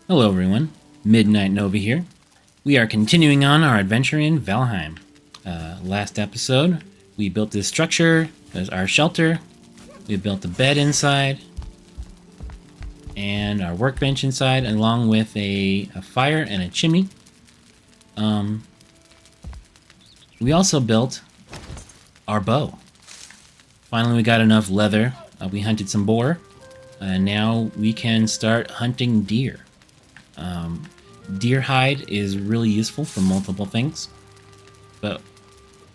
Hello everyone, MidKnightNova here. We are continuing on our adventure in Valheim. Last episode, we built this structure as our shelter. We built a bed inside, and our workbench inside, along with a fire and a chimney. We also built our bow. Finally, we got enough leather. We hunted some boar, and now we can start hunting deer. Deer hide is really useful for multiple things, but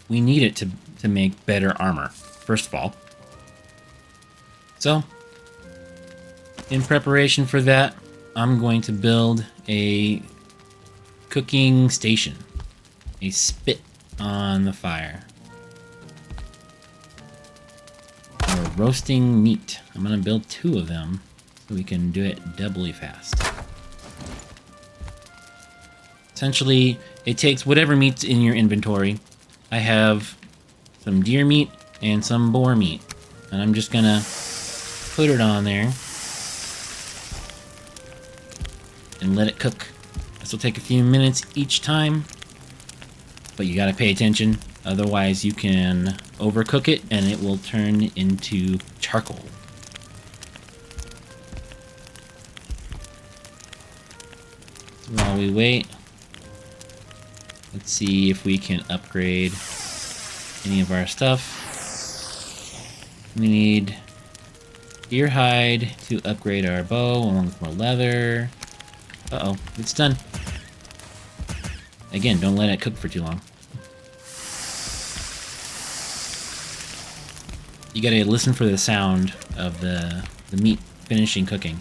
we need it to make better armor, first of all. So, in preparation for that, I'm going to build a cooking station, a spit on the fire. For roasting meat. I'm going to build 2 of them so we can do it doubly fast. Essentially, it takes whatever meat's in your inventory. I have some deer meat and some boar meat, and I'm just gonna put it on there and let it cook. This will take a few minutes each time, but you gotta pay attention, otherwise you can overcook it and it will turn into charcoal. So while we wait, let's see if we can upgrade any of our stuff. We need deer hide to upgrade our bow, along with more leather. Uh-oh, it's done. Again, don't let it cook for too long. You gotta listen for the sound of the meat finishing cooking.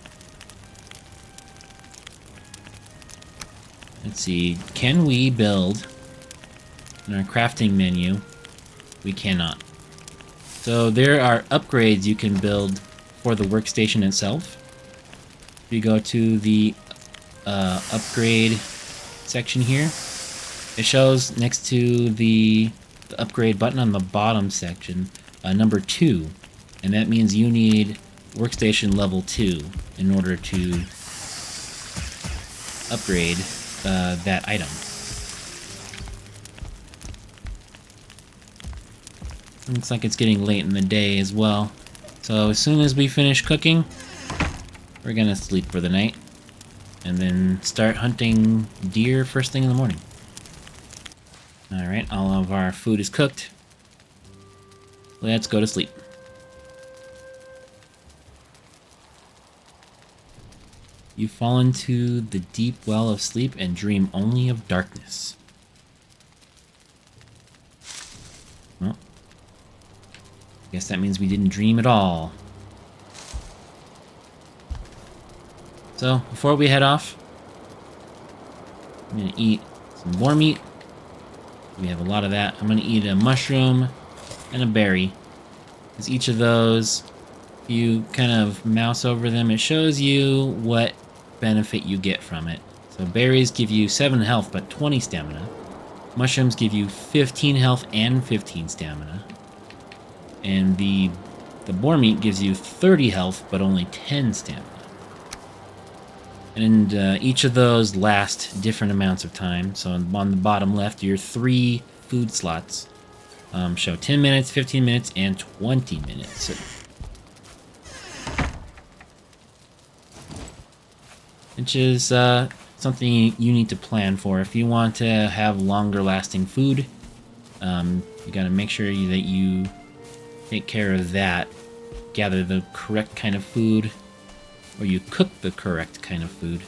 Let's see, can we build in our crafting menu? We cannot. So there are upgrades you can build for the workstation itself. If you go to the upgrade section here, it shows next to the upgrade button on the bottom section, number 2, and that means you need workstation level 2 in order to upgrade that item. Looks like it's getting late in the day as well. So as soon as we finish cooking, we're gonna sleep for the night and then start hunting deer first thing in the morning. Alright, all of our food is cooked. Let's go to sleep. You fall into the deep well of sleep and dream only of darkness. Well, I guess that means we didn't dream at all. So, before we head off, I'm gonna eat some boar meat. We have a lot of that. I'm gonna eat a mushroom and a berry. Because each of those, if you kind of mouse over them, it shows you what benefit you get from it. So berries give you 7 health but 20 stamina. Mushrooms give you 15 health and 15 stamina. And the boar meat gives you 30 health but only 10 stamina. And each of those last different amounts of time. So on the bottom left, your 3 food slots show 10 minutes, 15 minutes, and 20 minutes. Which is something you need to plan for. If you want to have longer lasting food, you gotta make sure that you take care of that. Gather the correct kind of food, or you cook the correct kind of food.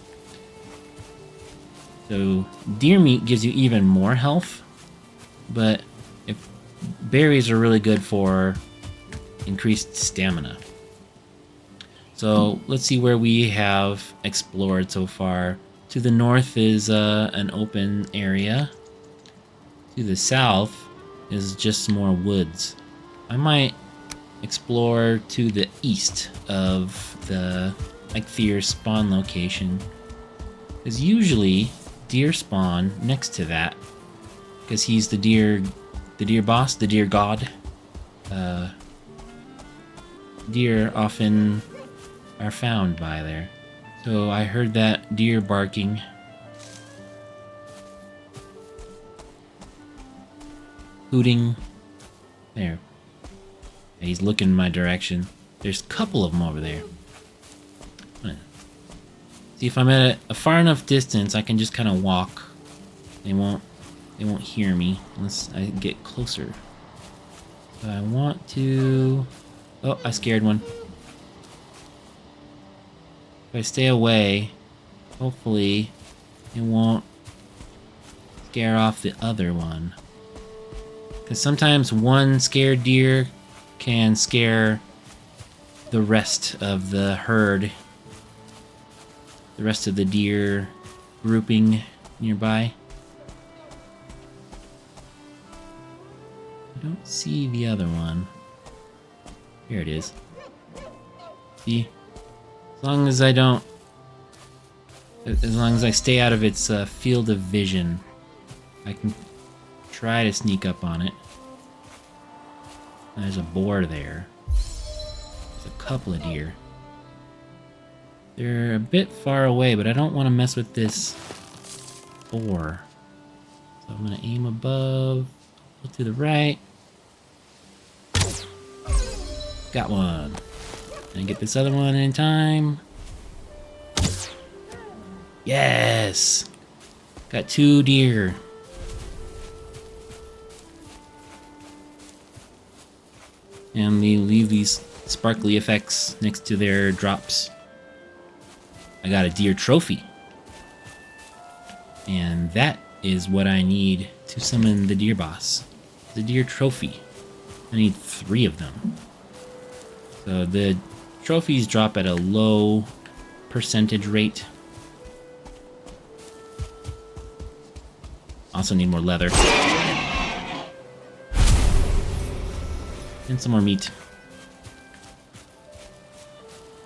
So deer meat gives you even more health, but berries are really good for increased stamina. So let's see where we have explored so far. To the north is an open area. To the south is just more woods. I might explore to the east of the Eikthyr spawn location, because usually deer spawn next to that, because he's the deer boss, the deer god. Deer often are found by there. So I heard that deer barking. Hooting. There. Yeah, he's looking in my direction. There's a couple of them over there. See, if I'm at a far enough distance, I can just kind of walk. They won't hear me unless I get closer. So I want to... Oh, I scared one. If I stay away, hopefully it won't scare off the other one. Because sometimes one scared deer can scare the rest of the herd. The rest of the deer grouping nearby. I don't see the other one. Here it is. See? As long as I don't... As long as I stay out of its field of vision, I can try to sneak up on it. There's a boar there. There's a couple of deer. They're a bit far away, but I don't want to mess with this boar. So I'm going to aim above, look to the right. Got one. And get this other one in time. Yes! Got 2 deer. And they leave these sparkly effects next to their drops. I got a deer trophy. And that is what I need to summon the deer boss. The deer trophy. I need 3 of them. So the trophies drop at a low percentage rate. Also need more leather. And some more meat.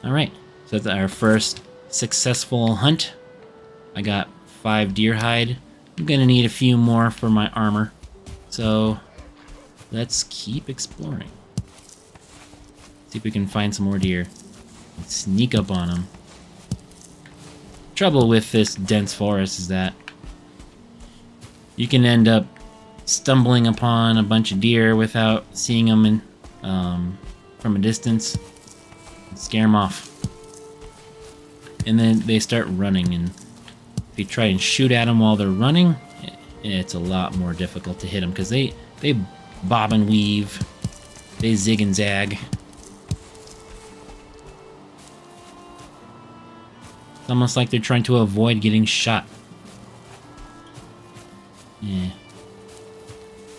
Alright, so that's our first successful hunt. I got 5 deer hide. I'm gonna need a few more for my armor. So let's keep exploring. See if we can find some more deer. Let's sneak up on them. Trouble with this dense forest is that you can end up stumbling upon a bunch of deer without seeing them from a distance and scare them off. And then they start running, and if you try and shoot at them while they're running, it's a lot more difficult to hit them because they bob and weave, they zig and zag. It's almost like they're trying to avoid getting shot. Yeah.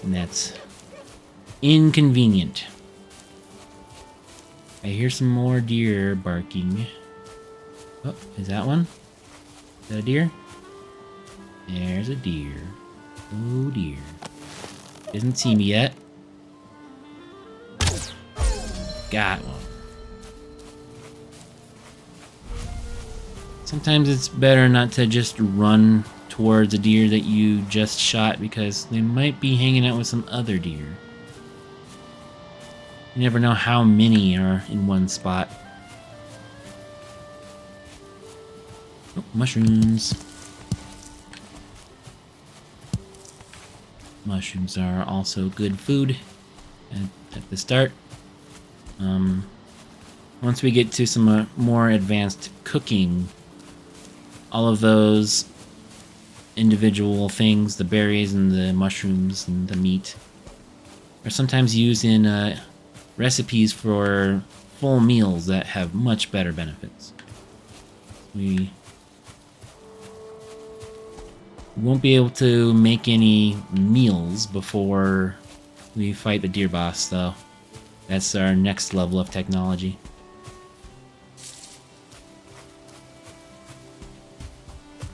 And that's inconvenient. I hear some more deer barking. Oh, is that one? Is that a deer? There's a deer. Oh dear. Doesn't see me yet. Got one. Sometimes it's better not to just run towards a deer that you just shot because they might be hanging out with some other deer. You never know how many are in one spot. Oh, mushrooms. Mushrooms are also good food at the start. Once we get to some more advanced cooking, all of those individual things, the berries and the mushrooms and the meat, are sometimes used in recipes for full meals that have much better benefits. We won't be able to make any meals before we fight the deer boss, though. That's our next level of technology.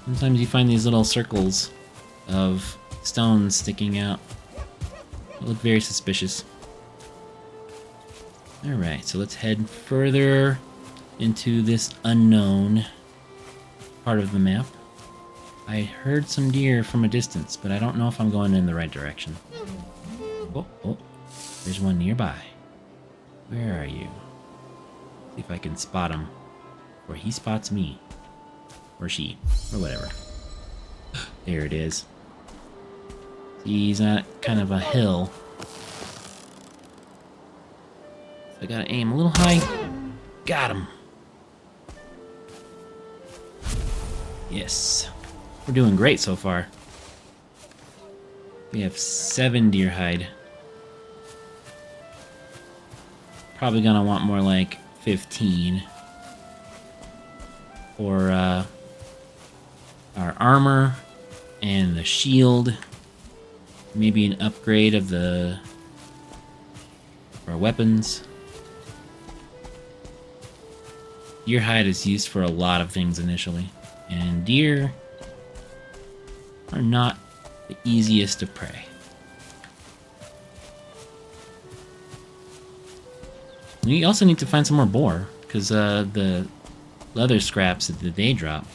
Sometimes you find these little circles of stones sticking out. They look very suspicious. Alright, so let's head further into this unknown part of the map. I heard some deer from a distance, but I don't know if I'm going in the right direction. Oh, there's one nearby. Where are you? See if I can spot him, or he spots me. Or she. Or whatever. There it is. See, he's at kind of a hill. So I gotta aim a little high. Got him. Yes. We're doing great so far. We have 7 deer hide. Probably gonna want more like 15. For our armor and the shield. Maybe an upgrade of our weapons. Deer hide is used for a lot of things initially. And deer are not the easiest to prey. We also need to find some more boar, because the leather scraps that they drop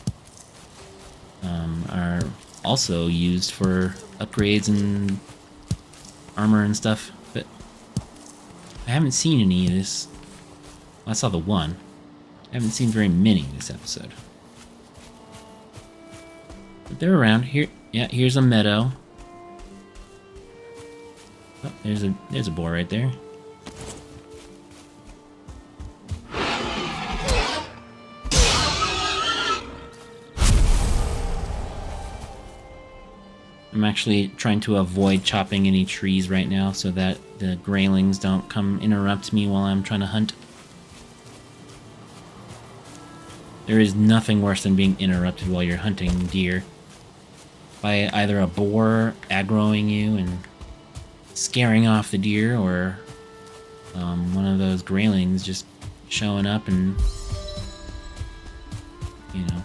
are also used for upgrades and armor and stuff. But I haven't seen any of this. Well, I saw the one. I haven't seen very many this episode. But they're around here. Yeah, here's a meadow. Oh, there's a boar right there. I'm actually trying to avoid chopping any trees right now so that the graylings don't come interrupt me while I'm trying to hunt. There is nothing worse than being interrupted while you're hunting deer. By either a boar aggroing you and scaring off the deer, or one of those graylings just showing up and, you know,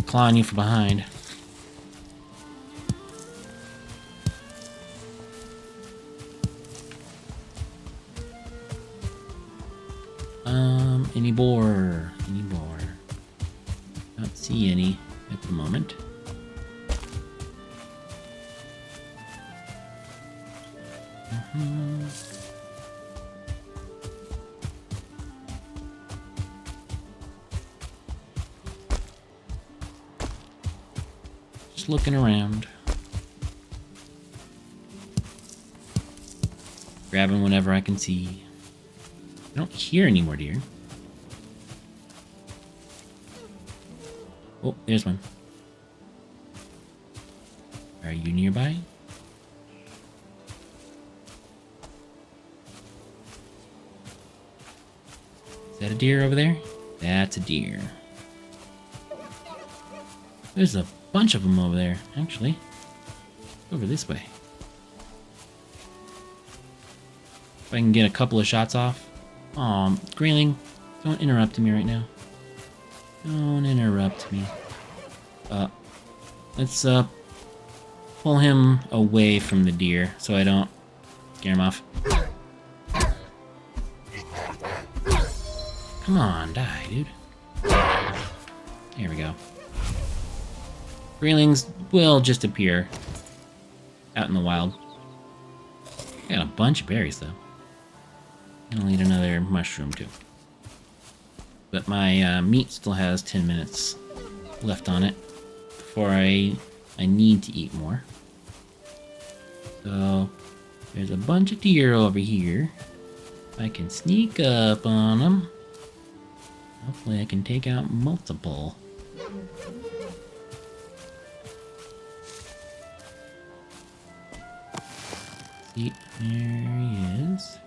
clawing you from behind. Any boar? Any boar? Don't see any at the moment. Just looking around. Grabbing whenever I can see. I don't hear any more deer. Oh, there's one. Are you nearby? Is that a deer over there? That's a deer. There's a bunch of them over there, actually. Over this way. If I can get a couple of shots off. Aw, grayling, don't interrupt me right now. Don't interrupt me. Let's pull him away from the deer so I don't scare him off. Come on, die, dude. There we go. Graylings will just appear out in the wild. Got a bunch of berries, though. I'll need another mushroom, too. But my meat still has 10 minutes left on it before I need to eat more. So, there's a bunch of deer over here. I can sneak up on them. Hopefully I can take out multiple. See, there he is.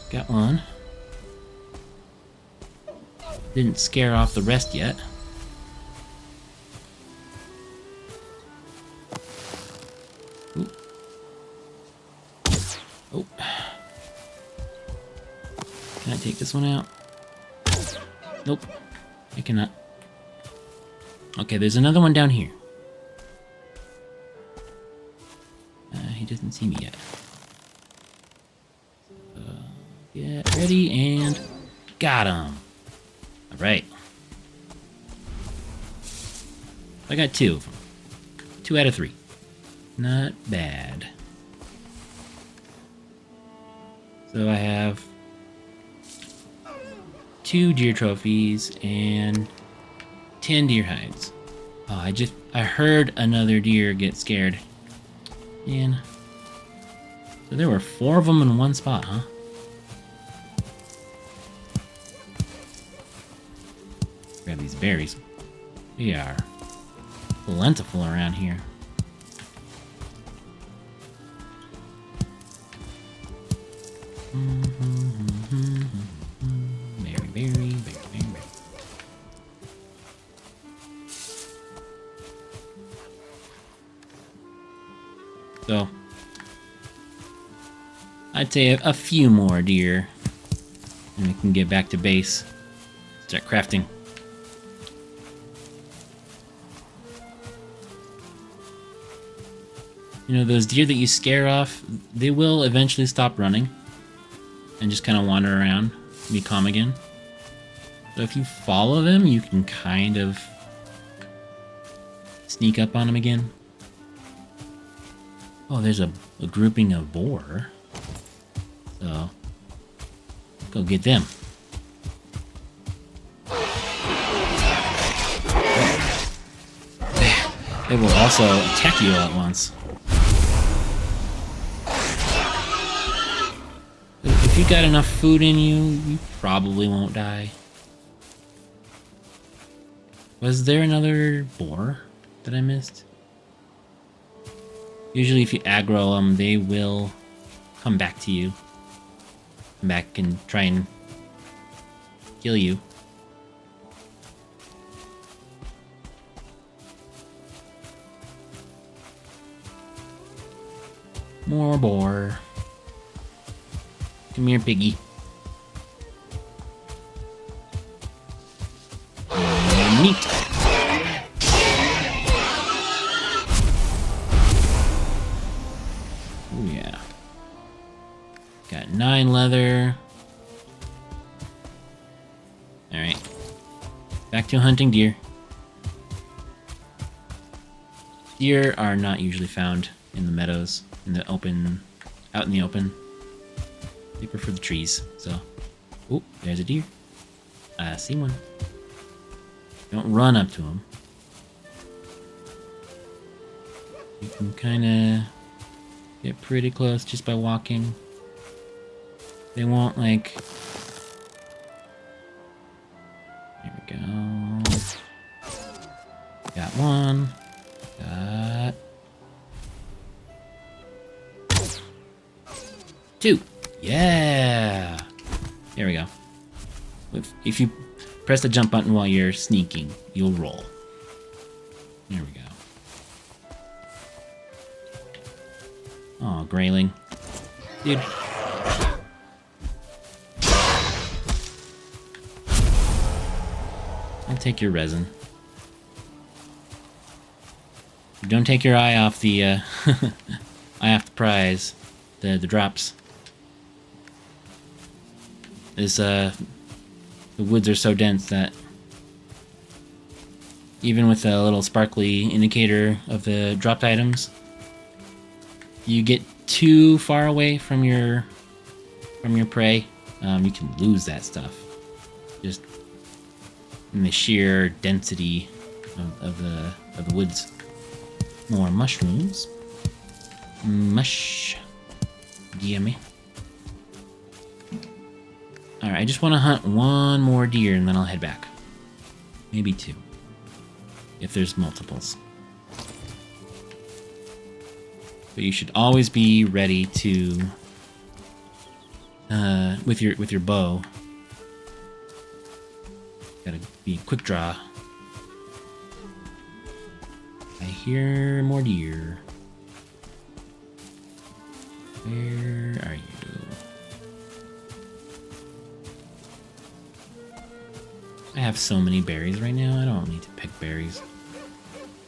Got one. Didn't scare off the rest yet. Ooh. Oh. Can I take this one out? Nope. I cannot. Okay, there's another one down here. He doesn't see me yet. Get ready and got him. All right. I got 2 of them. 2 out of 3. Not bad. So I have 2 deer trophies and 10 deer hides. Oh, I heard another deer get scared. Man. So there were 4 of them in one spot, huh? Grab these berries. They are plentiful around here. Berry. So, I'd say a few more deer, and we can get back to base. Start crafting. You know, those deer that you scare off, they will eventually stop running and just kind of wander around and be calm again. So if you follow them, you can kind of sneak up on them again. Oh, there's a grouping of boar. So, go get them. They will also attack you all at once. If you got enough food in you, you probably won't die. Was there another boar that I missed? Usually if you aggro them, they will come back to you. Come back and try and kill you. More boar. Come here, piggy. And meat. Oh yeah. Got 9 leather. Alright. Back to hunting deer. Deer are not usually found in the meadows, in the open, out in the open. They prefer the trees, so. Oh, there's a deer. I see one. Don't run up to him. You can kind of get pretty close just by walking. They won't, like... There we go. Got one. Got... 2. Yeah! There we go. If you press the jump button while you're sneaking, you'll roll. There we go. Oh, grayling. Dude. I'll take your resin. Don't take your eye off the, eye off the prize. The drops. The woods are so dense that even with a little sparkly indicator of the dropped items, you get too far away from your prey, you can lose that stuff. Just in the sheer density of the woods. More mushrooms. Mush. Gimme. Alright, I just want to hunt one more deer and then I'll head back. Maybe 2. If there's multiples. But you should always be ready to with your bow. Gotta be quick draw. I hear more deer. Where are you? I have so many berries right now, I don't need to pick berries.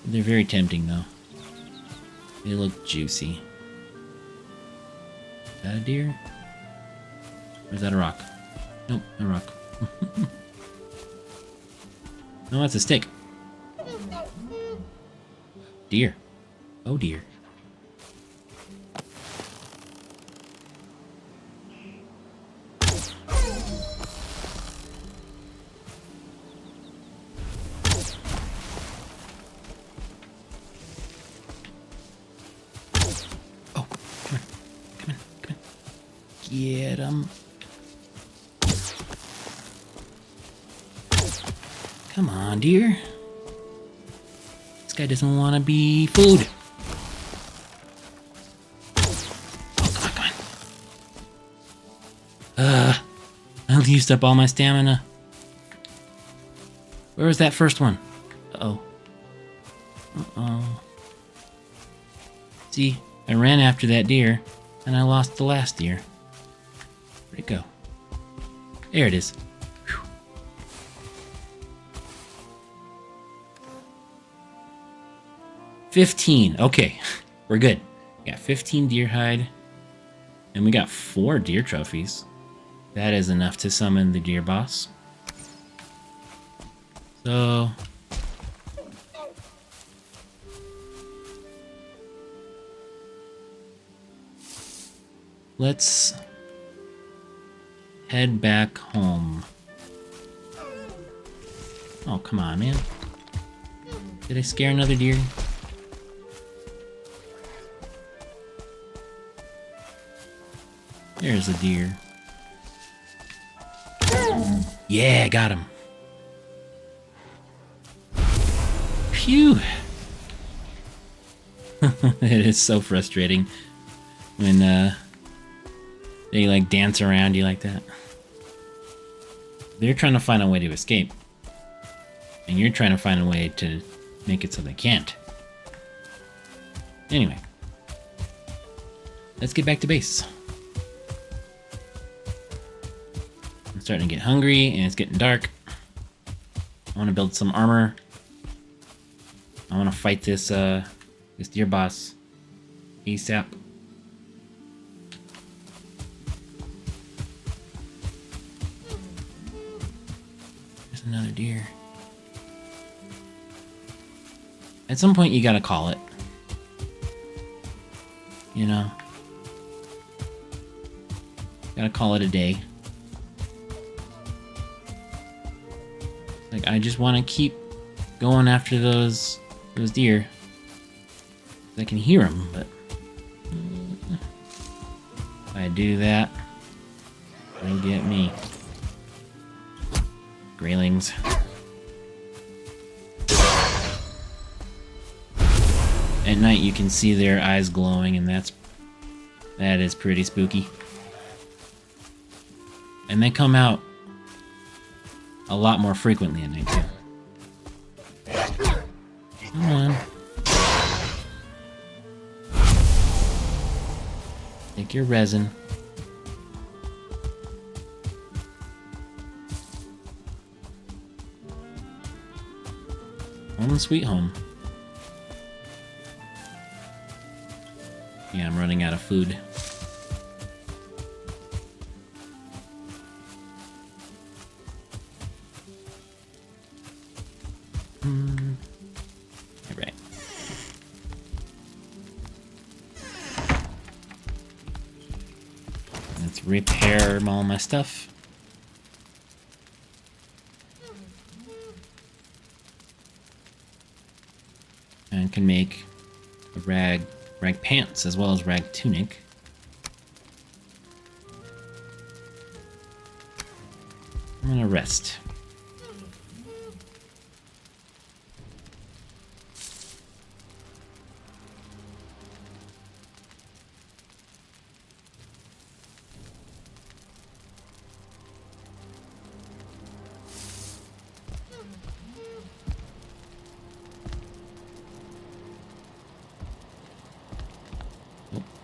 They're very tempting though. They look juicy. Is that a deer? Or is that a rock? Nope, a rock. No, that's a stick. Deer. Oh dear. Get him. Come on, dear. This guy doesn't want to be food. Oh, come on, come on. I've used up all my stamina. Where was that first one? Uh-oh. Uh-oh. See, I ran after that deer, and I lost the last deer. Where'd it go? There it is. Whew. $15. Okay, we're good. We got 15 deer hide, and we got 4 deer trophies. That is enough to summon the deer boss. So... let's head back home. Oh, come on, man. Did I scare another deer? There's a deer. Yeah, got him. Phew. It is so frustrating when they like dance around you like that. They're trying to find a way to escape, and you're trying to find a way to make it so they can't. Anyway, let's get back to base. I'm starting to get hungry, and it's getting dark. I want to build some armor. I want to fight this this deer boss ASAP. There's another deer. At some point, you gotta call it. You know? Gotta call it a day. Like, I just want to keep going after those deer. I can hear them, but if I do that, they get me. Graylings. At night you can see their eyes glowing, and that is pretty spooky. And they come out a lot more frequently at night too. Come on. Take your resin. Home sweet home. Yeah, I'm running out of food. Alright. Let's repair all my stuff. And can make a rag pants as well as rag tunic. I'm gonna rest.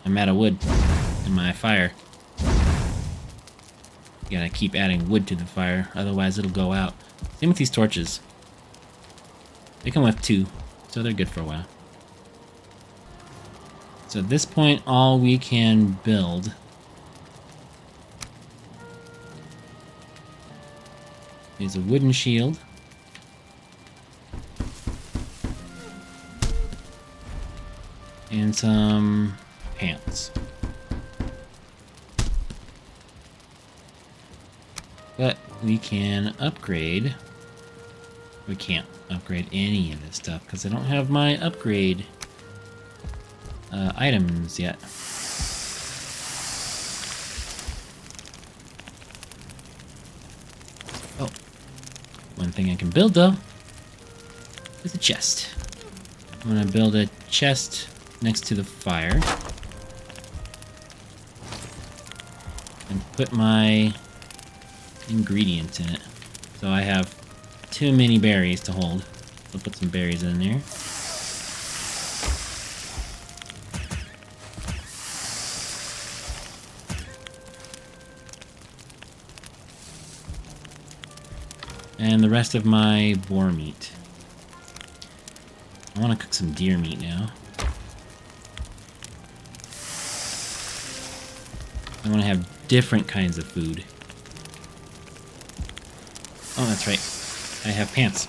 I'm out of wood in my fire. You gotta keep adding wood to the fire, otherwise it'll go out. Same with these torches. They come with 2, so they're good for a while. So at this point, all we can build is a wooden shield. And some pants. But we can upgrade. We can't upgrade any of this stuff because I don't have my upgrade items yet. One thing I can build, though, is a chest. I'm gonna build a chest next to the fire. And put my ingredients in it. So I have too many berries to hold. I'll put some berries in there. And the rest of my boar meat. I want to cook some deer meat now. I want to have different kinds of food. Oh, that's right. I have pants.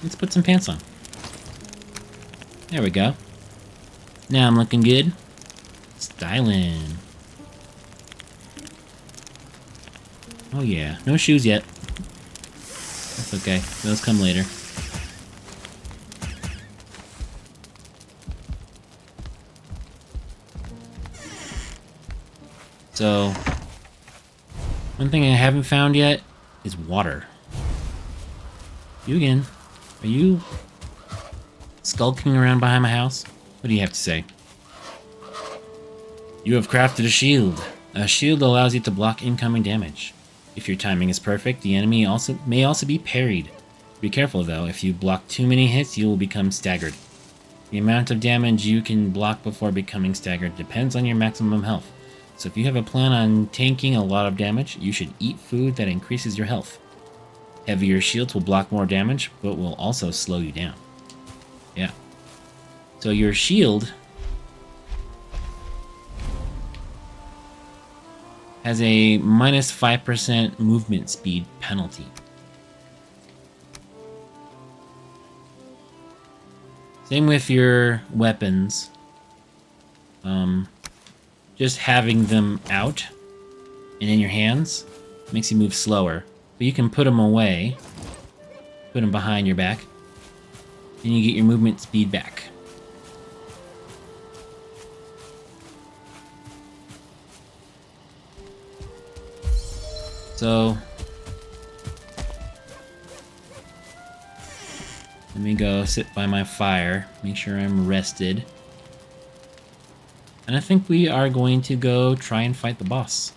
Let's put some pants on. There we go. Now I'm looking good. Styling. Oh yeah, no shoes yet. That's okay, those come later. So, one thing I haven't found yet is water. Yugen, are you skulking around behind my house? What do you have to say? You have crafted a shield. A shield allows you to block incoming damage. If your timing is perfect, the enemy may also be parried. Be careful though, if you block too many hits, you will become staggered. The amount of damage you can block before becoming staggered depends on your maximum health. So if you have a plan on tanking a lot of damage, you should eat food that increases your health. Heavier shields will block more damage, but will also slow you down. Yeah. So your shield has a minus 5% movement speed penalty. Same with your weapons. Just having them out and in your hands makes you move slower. But you can put them away, put them behind your back, and you get your movement speed back. So, let me go sit by my fire, make sure I'm rested. And I think we are going to go try and fight the boss.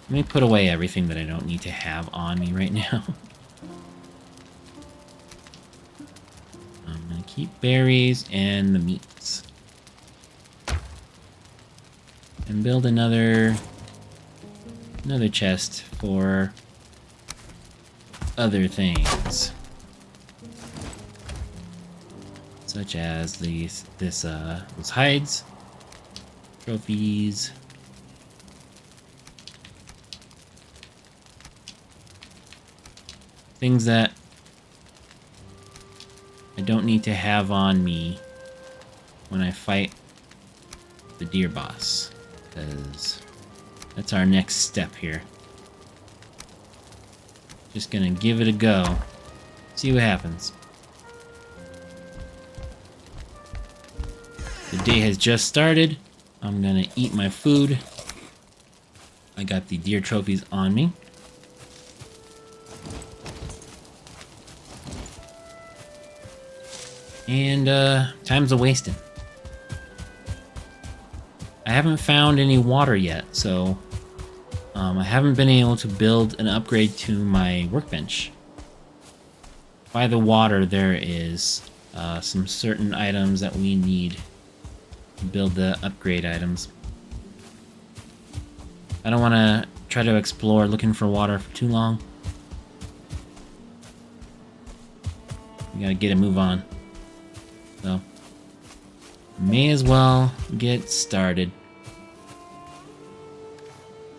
Let me put away everything that I don't need to have on me right now. I'm gonna keep berries and the meats. And build another chest for other things. Such as those hides, trophies, things that I don't need to have on me when I fight the deer boss, because that's our next step here. Just gonna give it a go, see what happens. The day has just started. I'm gonna eat my food. I got the deer trophies on me. And time's a wasting. I haven't found any water yet, so I haven't been able to build an upgrade to my workbench. By the water, there is some certain items that we need to build the upgrade items. I don't want to try to explore looking for water for too long. We gotta get a move on. So, may as well get started.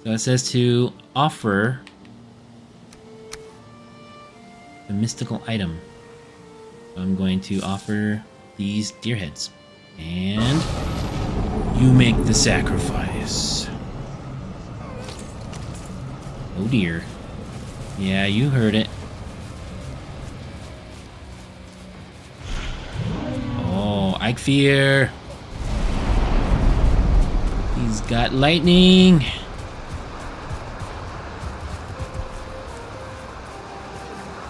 So it says to offer the mystical item. So I'm going to offer these deer heads. And you make the sacrifice. Oh dear. Yeah, you heard it. Oh, Eichfear. He's got lightning.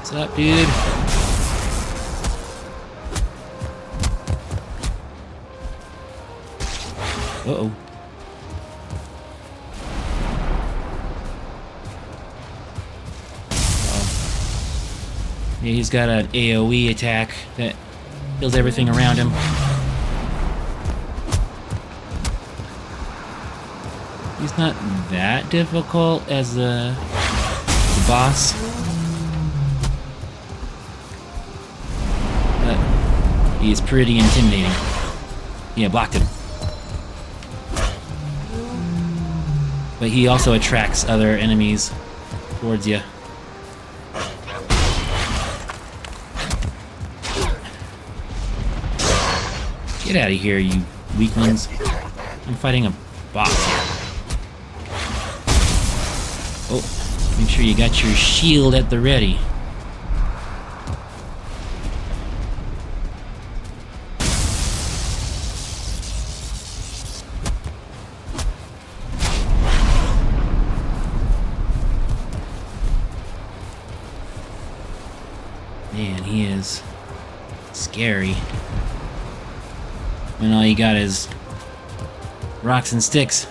What's up, dude? Uh-oh. Yeah, he's got an AoE attack that kills everything around him. He's not that difficult as the boss. But he is pretty intimidating. Yeah, blocked him. But he also attracts other enemies towards you. Get out of here, you weaklings. I'm fighting a boss here. Oh, make sure you got your shield at the ready. Man, he is scary. When all you got is rocks and sticks.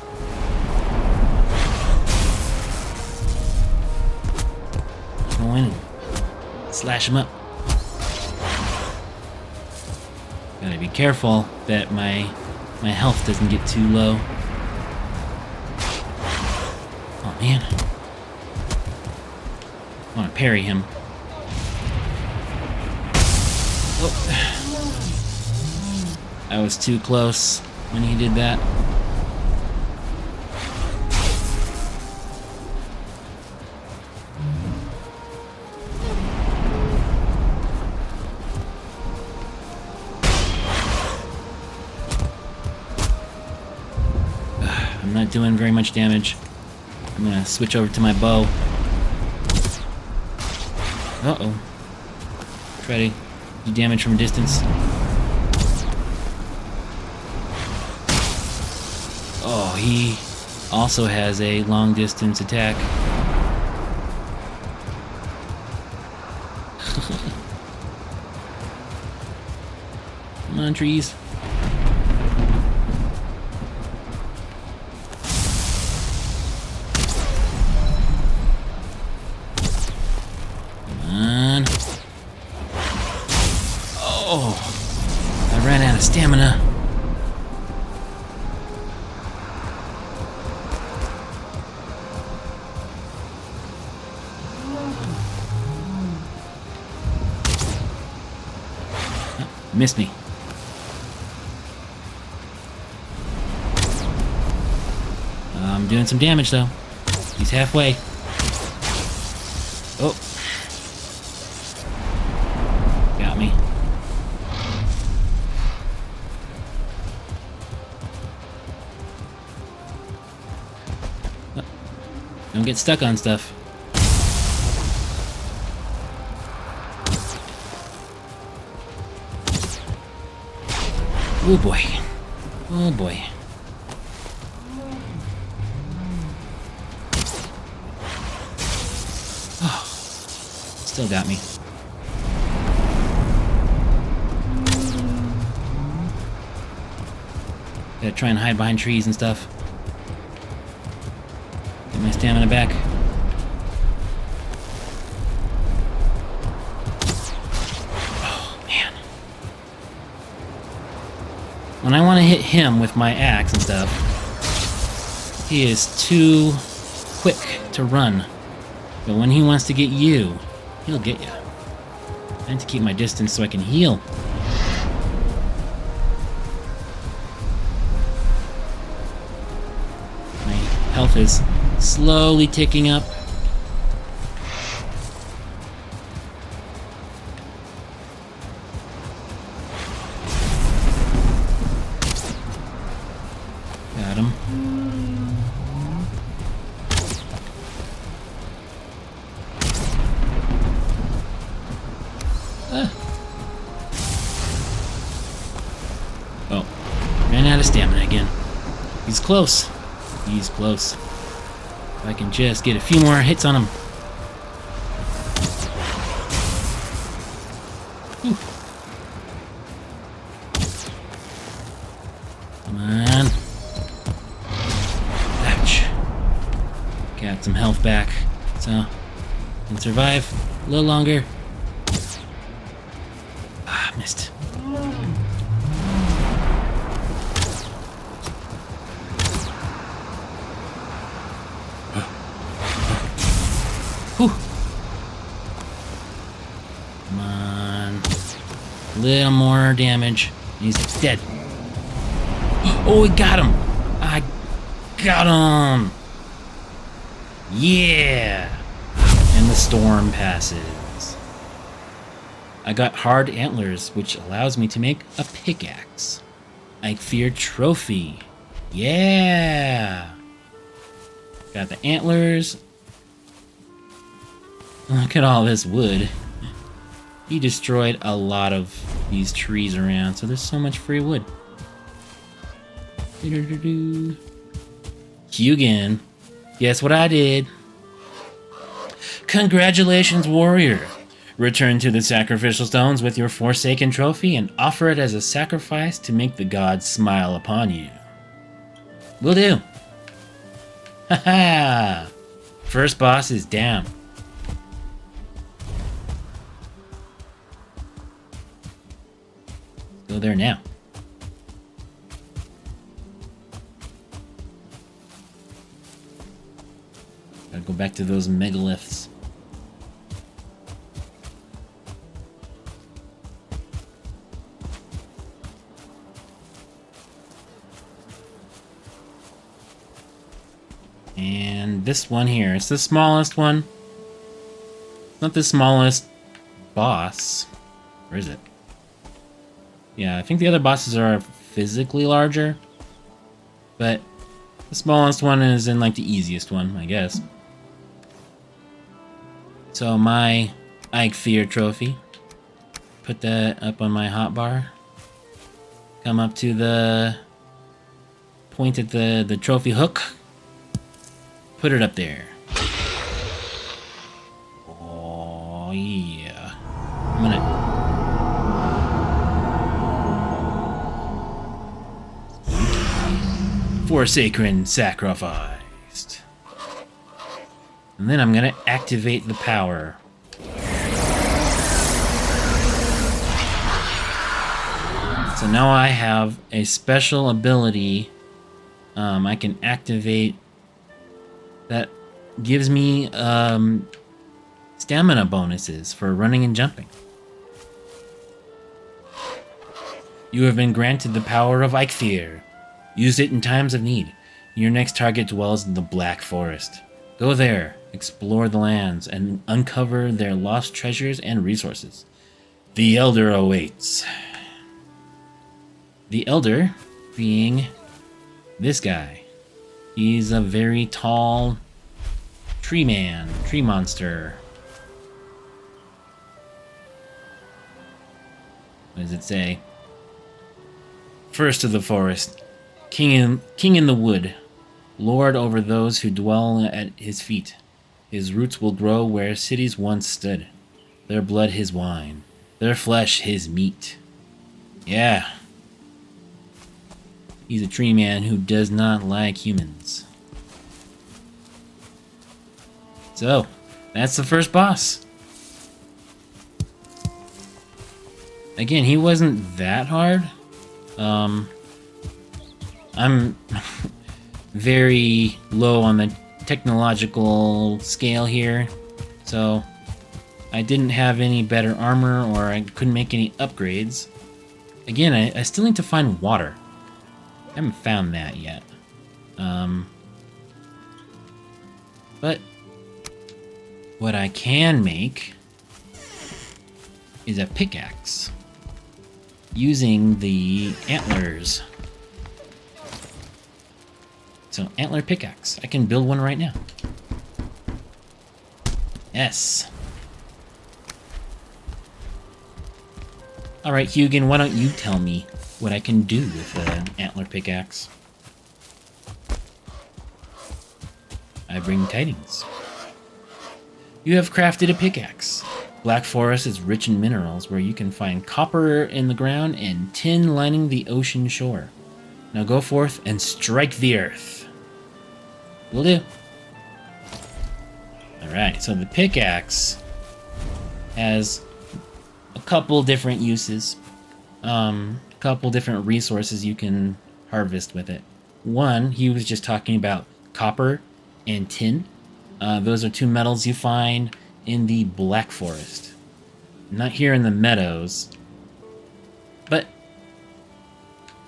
Go in and slash him up. Gotta be careful that my health doesn't get too low. Oh man. I want to parry him. Oh. I was too close when he did that. I'm not doing very much damage. I'm gonna switch over to my bow. Uh-oh. Try to do damage from a distance. Oh, he also has a long-distance attack. Come on, trees. Come on. Oh, I ran out of stamina. Missed me. I'm doing some damage though. He's halfway. Oh. Got me. Oh. Don't get stuck on stuff. Oh boy. Oh boy. Oh. Still got me. Gotta try and hide behind trees and stuff. Get my stamina back. When I want to hit him with my axe and stuff, he is too quick to run. But when he wants to get you, he'll get you. I need to keep my distance so I can heal. My health is slowly ticking up. Got him. Oh, ran out of stamina again. He's close. He's close. If I can just get a few more hits on him. Whew. Come on. Ouch. Got some health back, so I can survive a little longer. Ah, missed. Whew. Come on. A little more damage. He's dead. Oh, we got him! I got him! Yeah! And the storm passes. I got hard antlers, which allows me to make a pickaxe. Eikthyr trophy. Yeah! Got the antlers. Look at all this wood. He destroyed a lot of these trees around, so there's so much free wood. Hugin, guess what I did? Congratulations, warrior! Return to the sacrificial stones with your Forsaken trophy and offer it as a sacrifice to make the gods smile upon you. Will do. Haha! First boss is down. Go there now. Gotta go back to those megaliths. And this one here, it's the smallest one. Not the smallest boss. Where is it? Yeah, I think the other bosses are physically larger. But the smallest one is in like the easiest one, I guess. So my Eikthyr trophy. Put that up on my hotbar. Come up to the point at the trophy hook. Put it up there. Oh yeah. I'm gonna Forsaken sacrificed. And then I'm gonna activate the power. So now I have a special ability I can activate that gives me stamina bonuses for running and jumping. You have been granted the power of Eikthyr. Use it in times of need. Your next target dwells in the Black Forest. Go there, explore the lands, and uncover their lost treasures and resources. The Elder awaits. The Elder being this guy. He's a very tall tree man, tree monster. What does it say? First of the forest, king in the wood, lord over those who dwell at his feet. His roots will grow where cities once stood. Their blood his wine, their flesh his meat. Yeah. He's a tree man who does not like humans. So, that's the first boss. Again, he wasn't that hard. I'm very low on the technological scale here, so I didn't have any better armor or I couldn't make any upgrades. Again, I still need to find water. I haven't found that yet. But what I can make is a pickaxe using the antlers. So, antler pickaxe. I can build one right now. Yes. Alright, Hugin, why don't you tell me what I can do with an antler pickaxe? I bring tidings. You have crafted a pickaxe. Black Forest is rich in minerals, where you can find copper in the ground and tin lining the ocean shore. Now go forth and strike the earth. Will do. Alright, so the pickaxe has a couple different uses. A couple different resources you can harvest with it. One, he was just talking about copper and tin. Those are two metals you find in the Black Forest. Not here in the meadows. But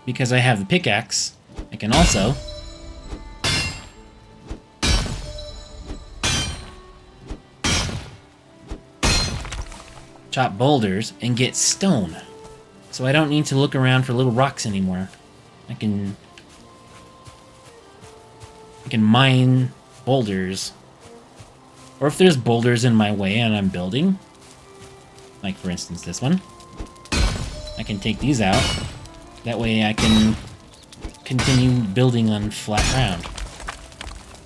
because I have the pickaxe, I can also chop boulders and get stone. So I don't need to look around for little rocks anymore. I can mine boulders. Or if there's boulders in my way and I'm building, like for instance this one, I can take these out. That way I can continue building on flat ground.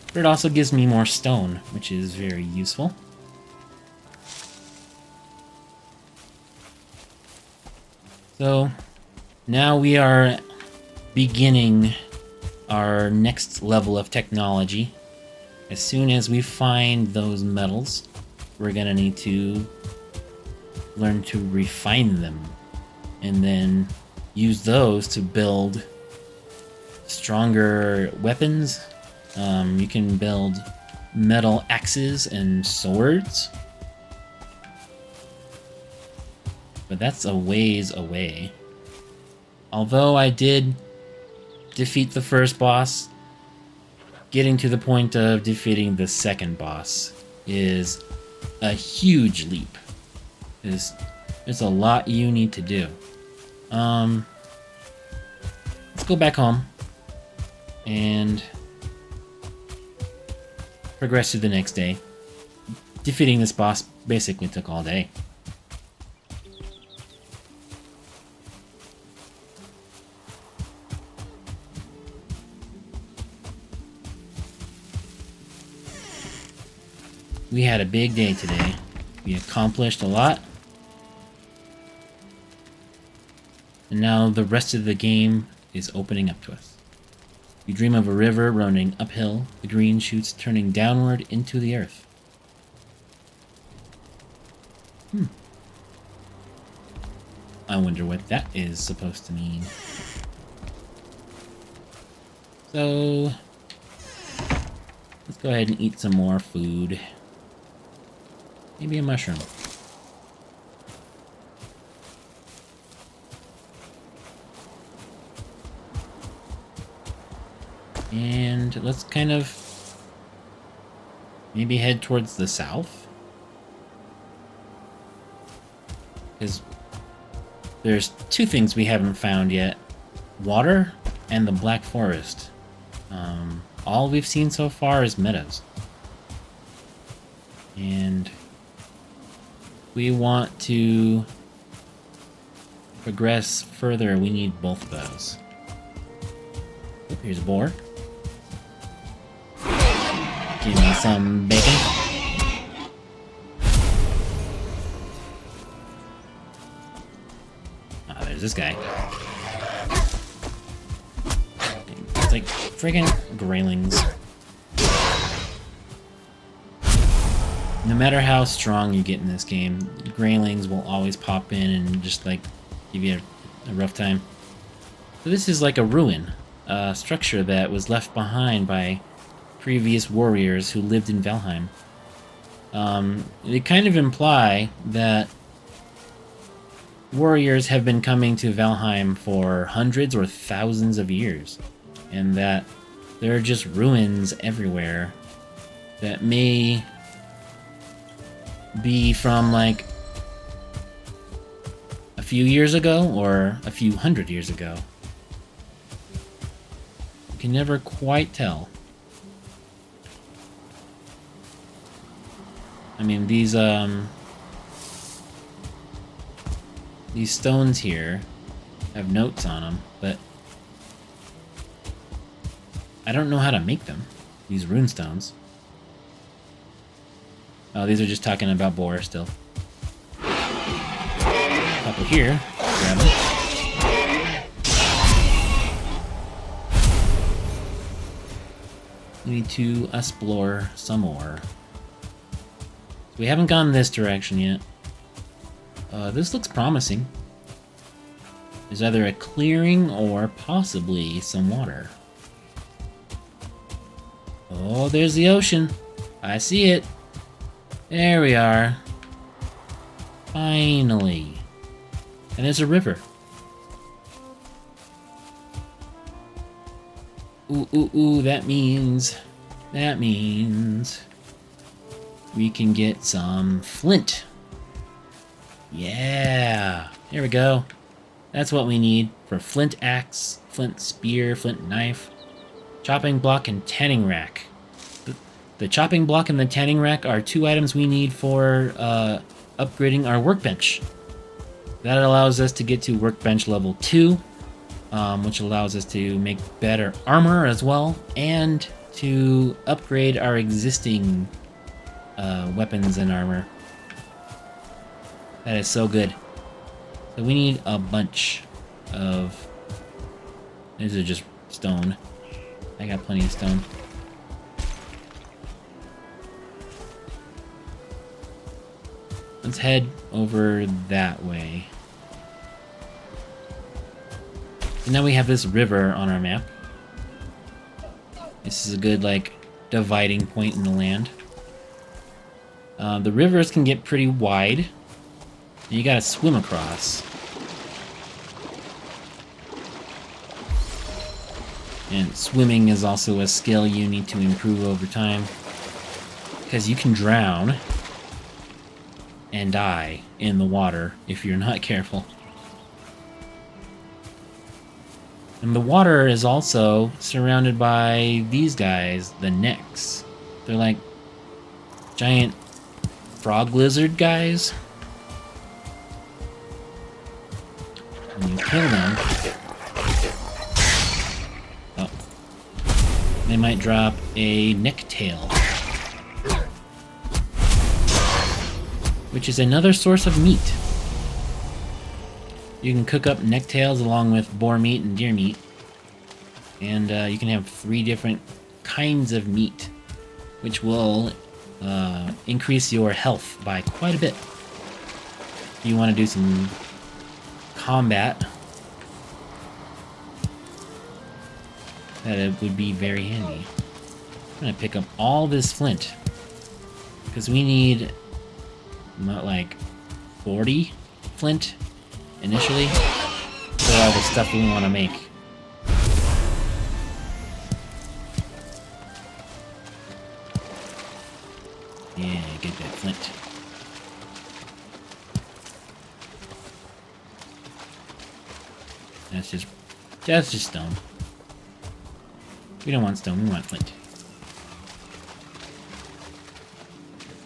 But it also gives me more stone, which is very useful. So now we are beginning our next level of technology. As soon as we find those metals, we're gonna need to learn to refine them and then use those to build stronger weapons. You can build metal axes and swords, but that's a ways away. Although I did defeat the first boss, getting to the point of defeating the second boss is a huge leap. There's a lot you need to do. Let's go back home and progress to the next day. Defeating this boss basically took all day. We had a big day today. We accomplished a lot. And now the rest of the game is opening up to us. You dream of a river running uphill, the green shoots turning downward into the earth. I wonder what that is supposed to mean. So, let's go ahead and eat some more food. Maybe a mushroom. And let's kind of maybe head towards the south. Because there's two things we haven't found yet. Water and the Black Forest. All we've seen so far is meadows. And we want to progress further, we need both of those. Oh, here's a boar. Give me some bacon. Ah, there's this guy. It's like friggin' graylings. No matter how strong you get in this game, graylings will always pop in and just like give you a rough time. So this is like a ruin, a structure that was left behind by previous warriors who lived in Valheim. They kind of imply that warriors have been coming to Valheim for hundreds or thousands of years, and that there are just ruins everywhere that may be from like a few years ago or a few hundred years ago. You can never quite tell. I mean, these stones here have notes on them, but I don't know how to make them. These rune stones. Oh, these are just talking about boar still. couple here. Grab them. We need to explore some more. We haven't gone this direction yet. This looks promising. There's either a clearing or possibly some water. Oh, there's the ocean. I see it. There we are. Finally. And there's a river. Ooh, ooh, ooh, that means we can get some flint. Yeah, here we go. That's what we need for flint axe, flint spear, flint knife, chopping block, and tanning rack. The chopping block and the tanning rack are 2 items we need for upgrading our workbench. That allows us to get to workbench level 2, which allows us to make better armor as well, and to upgrade our existing weapons and armor. That is so good. So we need a bunch of... These are just stone. I got plenty of stone. Let's head over that way. And now we have this river on our map. This is a good, like, dividing point in the land. The rivers can get pretty wide. And you gotta swim across. And swimming is also a skill you need to improve over time. Because you can drown and die in the water if you're not careful. And the water is also surrounded by these guys, the necks. They're like giant frog lizard guys. When you kill them, oh, they might drop a neck tail, which is another source of meat. You can cook up necktails along with boar meat and deer meat. And you can have 3 different kinds of meat, which will increase your health by quite a bit. If you want to do some combat, that it would be very handy. I'm going to pick up all this flint, because we need not like 40 flint initially for all the stuff we want to make. Yeah, get that flint. That's just stone. We don't want stone, we want flint.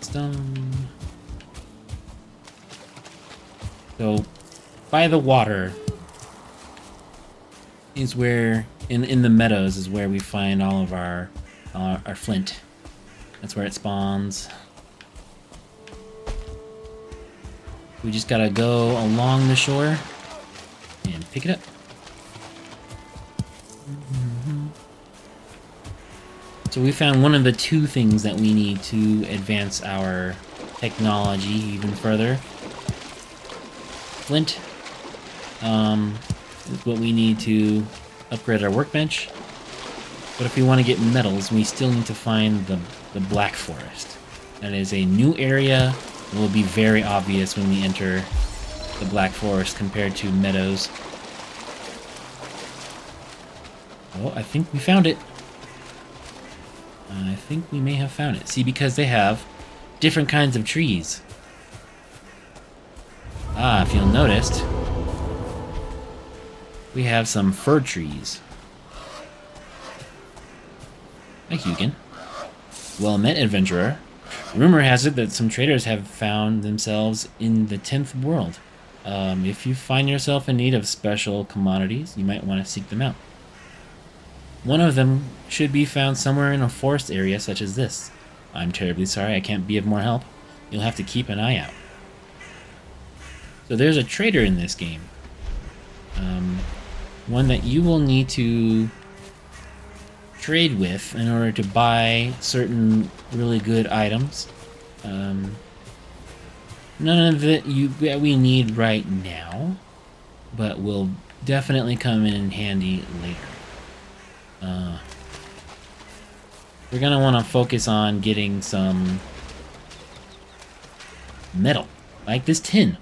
Stone. So, by the water is where, in the meadows, is where we find all of our flint. That's where it spawns. We just gotta go along the shore and pick it up. So we found one of the 2 things that we need to advance our technology even further. Flint is what we need to upgrade our workbench. But if we want to get metals, we still need to find the Black Forest. That is a new area. It will be very obvious when we enter the Black Forest compared to meadows. Oh, I think we found it. I think we may have found it. See, because they have different kinds of trees. Ah, if you'll notice, we have some fir trees. Hi, Hugin. Well met, adventurer. Rumor has it that some traders have found themselves in the 10th world. If you find yourself in need of special commodities, you might want to seek them out. One of them should be found somewhere in a forest area such as this. I'm terribly sorry I can't be of more help. You'll have to keep an eye out. So there's a trader in this game. One that you will need to trade with in order to buy certain really good items. None of it we need right now, but will definitely come in handy later. We're gonna want to focus on getting some metal, like this tin.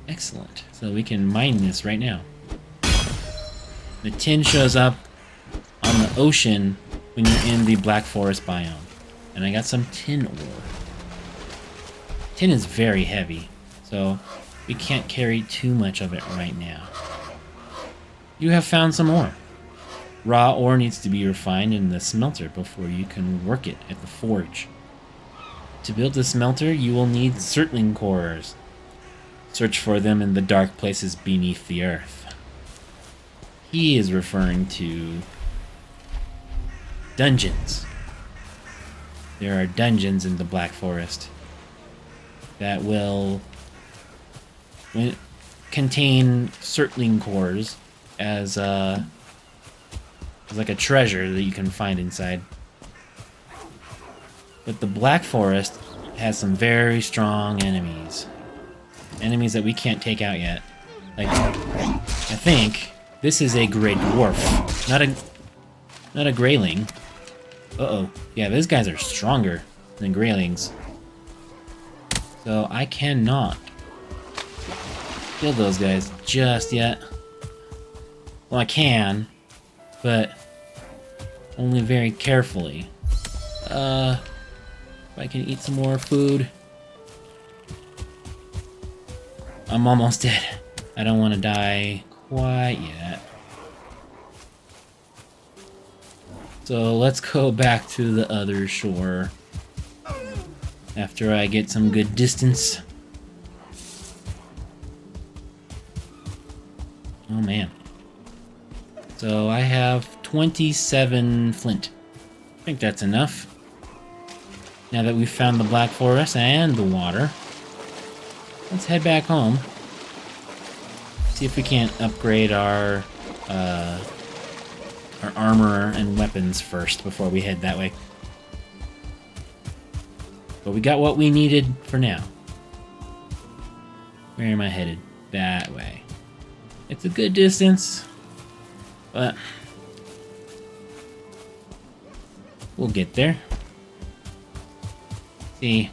Excellent. So we can mine this right now. The tin shows up on the ocean when you're in the Black Forest biome. And I got some tin ore. Tin is very heavy, so we can't carry too much of it right now. You have found some ore. Raw ore needs to be refined in the smelter before you can work it at the forge. To build the smelter, you will need Surtling cores. Search for them in the dark places beneath the earth. He is referring to dungeons. There are dungeons in the Black Forest that will contain Surtling cores as like a treasure that you can find inside. But the Black Forest has some very strong enemies. Enemies that we can't take out yet. Like, I think this is a Grey Dwarf, not a Greyling. Uh-oh. Yeah, those guys are stronger than Greylings. So I cannot kill those guys just yet. Well, I can, but only very carefully. If I can eat some more food. I'm almost dead. I don't want to die quite yet. So let's go back to the other shore after I get some good distance. Oh man. So I have 27 flint. I think that's enough. Now that we've found the Black Forest and the water, let's head back home. See if we can't upgrade our armor and weapons first before we head that way. But we got what we needed for now. Where am I headed? That way. It's a good distance, but we'll get there. See,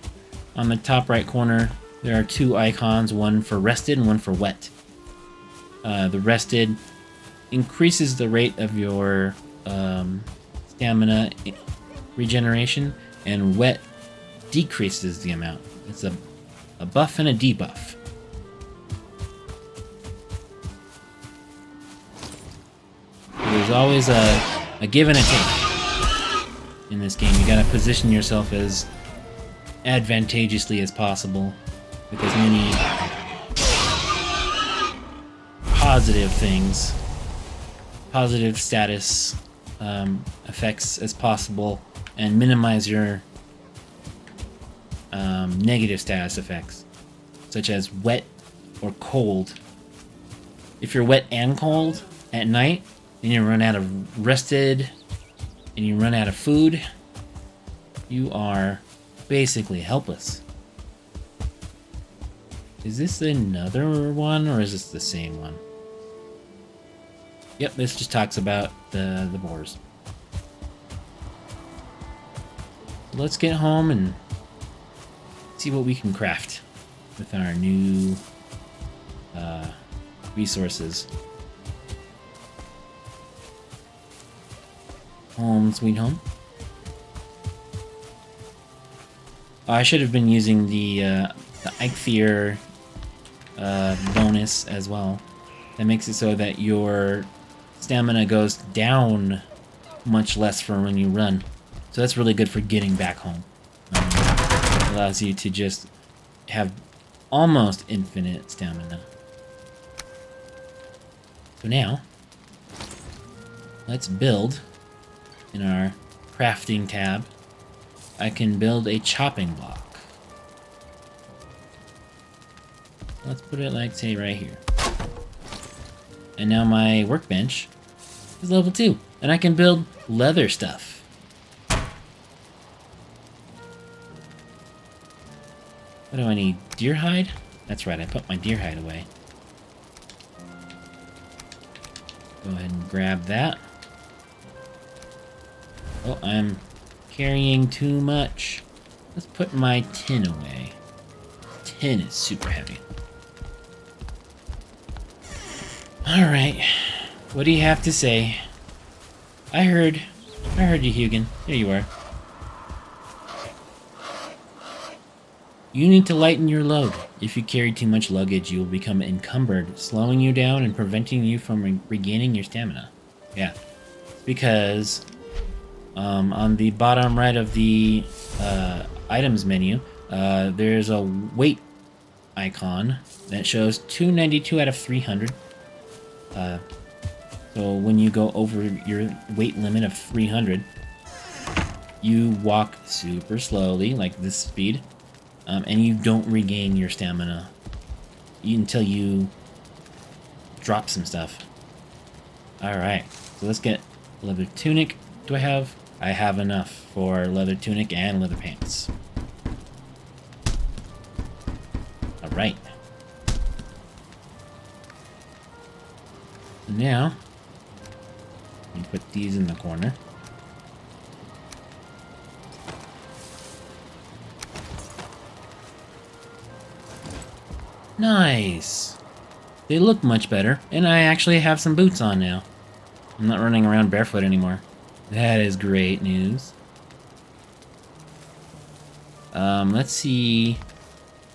on the top right corner, there are two icons, one for rested and one for wet. The rested increases the rate of your stamina regeneration, and wet decreases the amount. It's a buff and a debuff. There's always a give and a take in this game. You gotta position yourself as advantageously as possible with as many positive things, positive status effects as possible, and minimize your negative status effects, such as wet or cold. If you're wet and cold at night, then you run out of rested and you run out of food, you are basically helpless. Is this another one, or is this the same one? Yep, this just talks about the boars. Let's get home and see what we can craft with our new resources. Home sweet home. I should have been using the Eikthyr bonus as well. That makes it so that your stamina goes down much less for when you run. So that's really good for getting back home. Allows you to just have almost infinite stamina. So now, let's build in our crafting tab. I can build a chopping block. Let's put it like, say, right here. And now my workbench is level 2. And I can build leather stuff. What do I need? Deer hide? That's right, I put my deer hide away. Go ahead and grab that. Oh, I'm carrying too much. Let's put my tin away. Tin is super heavy. Alright. What do you have to say? I heard you, Hugin. There you are. You need to lighten your load. If you carry too much luggage, you will become encumbered, slowing you down and preventing you from regaining your stamina. Yeah. Because on the bottom right of the items menu, there's a weight icon that shows 292 out of 300. So when you go over your weight limit of 300, you walk super slowly, like this speed, and you don't regain your stamina until you drop some stuff. Alright, so let's get leather tunic. Do I have? I have enough for leather tunic and leather pants. Alright. Now, you put these in the corner. Nice! They look much better, and I actually have some boots on now. I'm not running around barefoot anymore. That is great news. Let's see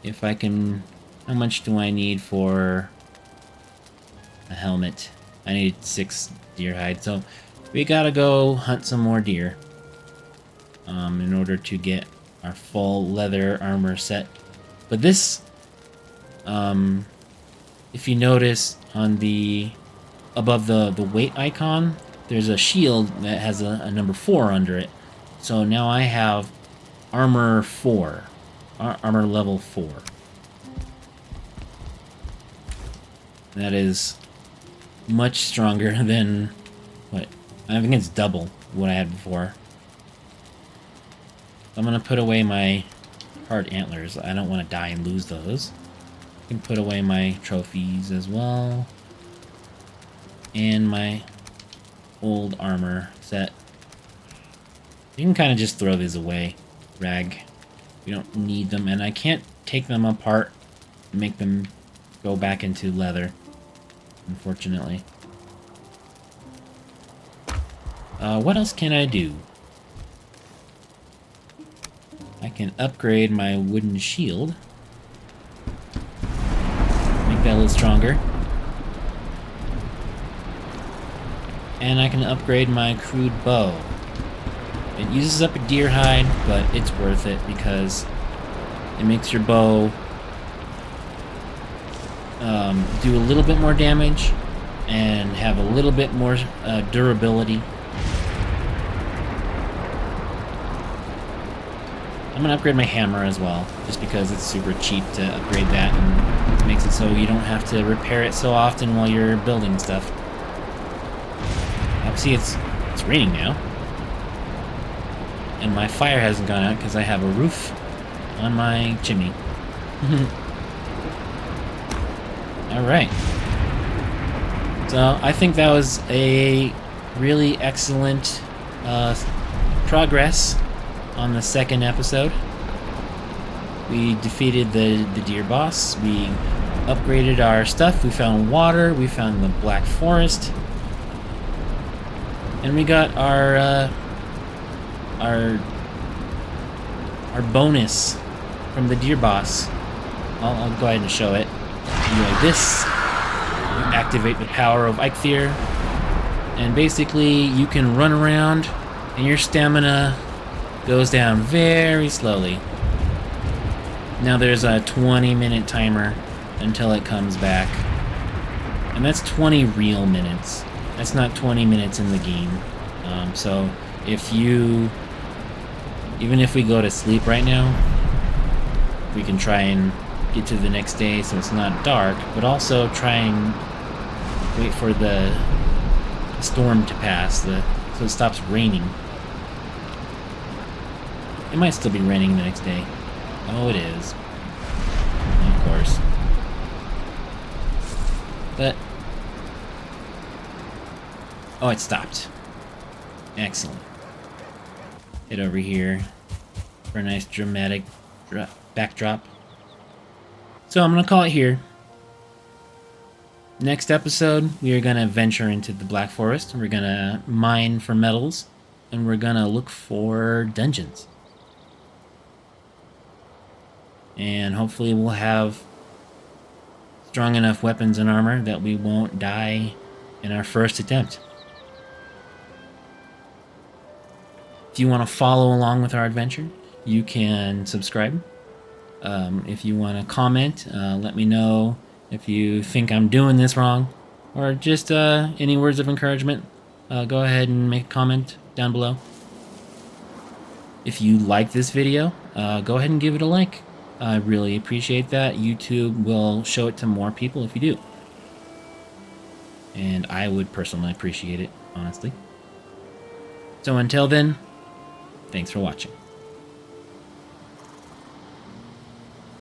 if I can... How much do I need for a helmet? I need 6 deer hide, so we gotta go hunt some more deer in order to get our full leather armor set. But this, if you notice on the above the weight icon, there's a shield that has a number 4 under it. So now I have armor 4, armor level 4. That is much stronger than what I think it's double what I had before. I'm gonna put away my hard antlers. I don't want to die and lose those. I can put away my trophies as well, and my old armor set. You can kind of just throw these away, rag. We don't need them, and I can't take them apart and make them go back into leather, unfortunately. What else can I do? I can upgrade my wooden shield. Make that a little stronger. And I can upgrade my crude bow. It uses up a deer hide, but it's worth it because it makes your bow do a little bit more damage and have a little bit more durability. I'm gonna upgrade my hammer as well, just because it's super cheap to upgrade that and it makes it so you don't have to repair it so often while you're building stuff. See, it's raining now, and my fire hasn't gone out because I have a roof on my chimney. Alright. So I think that was a really excellent progress on the second episode. We defeated the deer boss, we upgraded our stuff, we found water, we found the Black Forest, and we got our bonus from the deer boss. I'll go ahead and show it. This, you activate the power of Eikthyr, and basically you can run around and your stamina goes down very slowly. Now there's a 20-minute timer until it comes back, and that's 20 real minutes. That's not 20 minutes in the game. So even if we go to sleep right now, we can try and get to the next day so it's not dark, but also try and wait for the storm to pass, so it stops raining. It might still be raining the next day. Oh, it is. Of course. But... oh, it stopped. Excellent. Head over here for a nice dramatic backdrop. So I'm going to call it here. Next episode, we are going to venture into the Black Forest. We're going to mine for metals, and we're going to look for dungeons. And hopefully we'll have strong enough weapons and armor that we won't die in our first attempt. If you want to follow along with our adventure, you can subscribe. If you want to comment, let me know if you think I'm doing this wrong, or just any words of encouragement. Go ahead and make a comment down below. If you like this video, go ahead and give it a like. I really appreciate that. YouTube will show it to more people if you do. And I would personally appreciate it, honestly. So until then, thanks for watching.